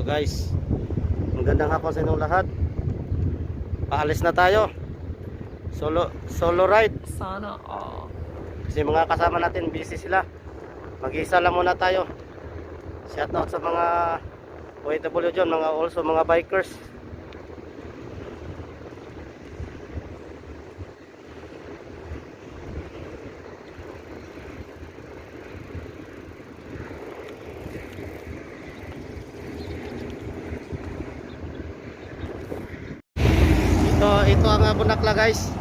guys, magandang hapon sa inyong lahat. Paalis na tayo. Solo ride. Sana all. Kasi mga kasama natin busy sila. Mag-isa lang muna tayo. Shout out sa mga OFW dyan, mga bikers. Ito ang Bunakla guys.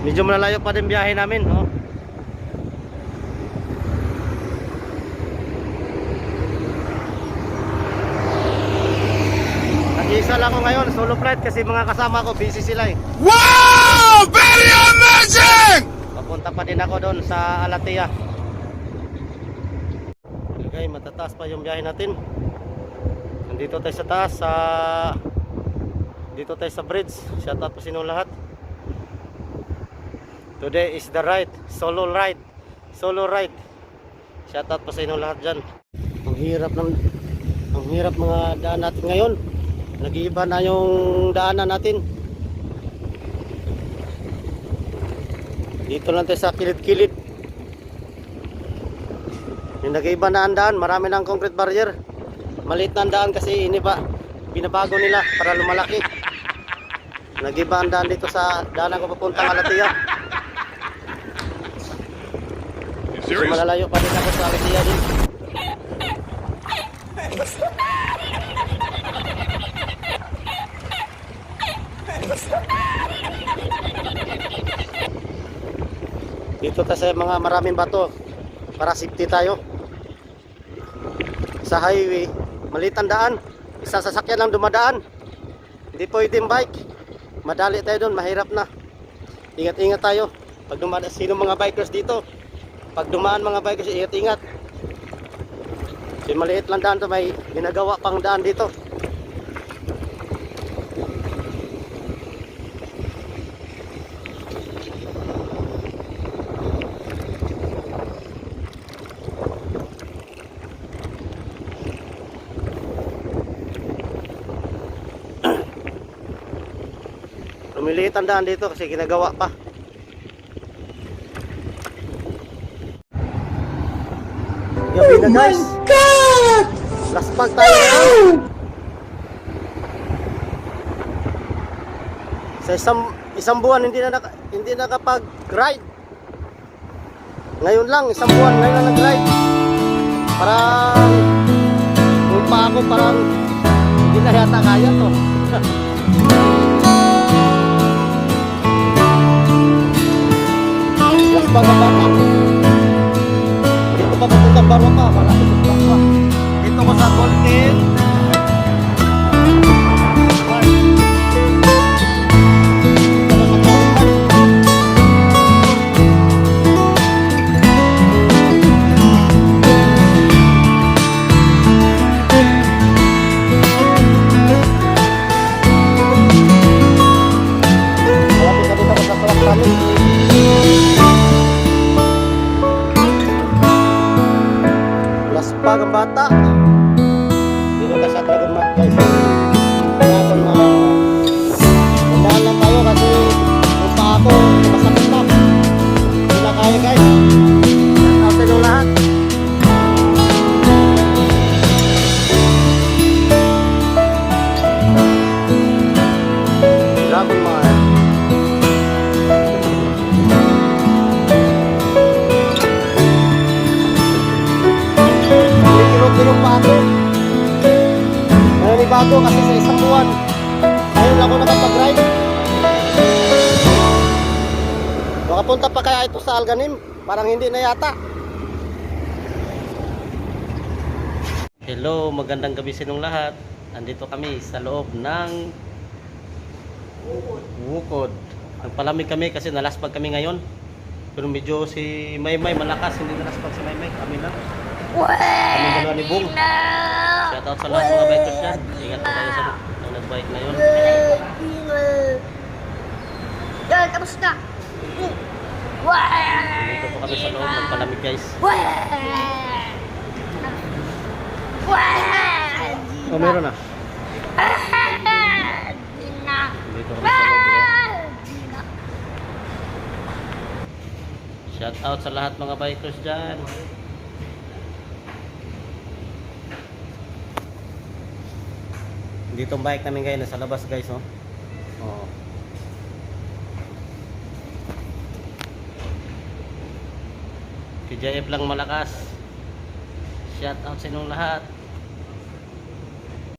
Medyo malayo pa din biyahe namin, no? Nag-iisa lang ako ngayon, solo flight kasi mga kasama ko busy sila eh. Wow! Very amazing! Papunta pa din ako doon sa Alatea. Okay, matataas pa yung biyahe natin. Nandito tayo sa taas dito tayo sa bridge. Shout out po sa inyong lahat. Today is the ride, solo ride. Shout out po sa inyong lahat dyan. Ang hirap mga daan natin ngayon. Nag-iiba na yung daanan natin. Dito lang tayo sa kilid-kilid. Yung nag-iiba na ang daan, marami ng concrete barrier. Maliit na ang daan kasi binabago nila para lumalaki. Nag-iba ang daan dito sa daanan ko papuntang Alatea. So malalayo pa din ako sa Alatea din. Dito tayo sa mga maraming bato para safety tayo. Sa highway, maliit ang daan. Isang sasakyan lang dumadaan. Hindi pwedeng bike. Madali tayo doon, mahirap na. Ingat-ingat tayo. Pag dumaan, sino mga bikers dito? Pag dumaan mga bikers, ingat-ingat. Kasi maliit lang daan to, may ginagawa pang daan dito. Lumiliit ang daan dito kasi ginagawa pa. Gabi na guys. God! Laspag tayo ngayon. Sa isang buwan hindi na nakapag-ride. Ngayon lang, isang buwan ngayon na nag-ride. Parang kung pa ako parang hindi na yata kaya to. Laspag ang bata. Dito pa papunta baro pa, malapit sa bangka. Dito ko sa Golden. Malapit na dito ko sa Palakpanin. Laspag ang bata. Dito tayo sa Dragon Mart guys. Dragon Mart. Tandaan lang tayo kasi kung pa ako masakit na. Hindi na kaya guys. Shout out sa lahat. Dragon Mart. Kilo pa ako. Ngayon bago kasi sa isang buwan. Ngayon lang ako nakapag-ride. Makapunta pa kaya ito sa Alganim? Parang hindi na yata. Hello, magandang gabi sa inyong lahat. Andito kami sa loob ng Wukod. Nagpalamig kami kasi nalaspag kami ngayon. Pero medyo si Maymay malakas, hindi nalaspag si Maymay. Kami lang. Kami dalawa ni Bong. Shout out sa lahat mga bikers dyan. Ingat po kayo sa nagbike ngayon. Kamusta? Dito po kami sa loob, magpalamig guys. Oh, meron na. Di na. Dito kami sa loob. Di na. Shout out sa lahat mga bikers dyan. Dito ang bike namin ngayon nasa labas guys, oh. Oh. KJF lang malakas. Shout out sa inyong lahat.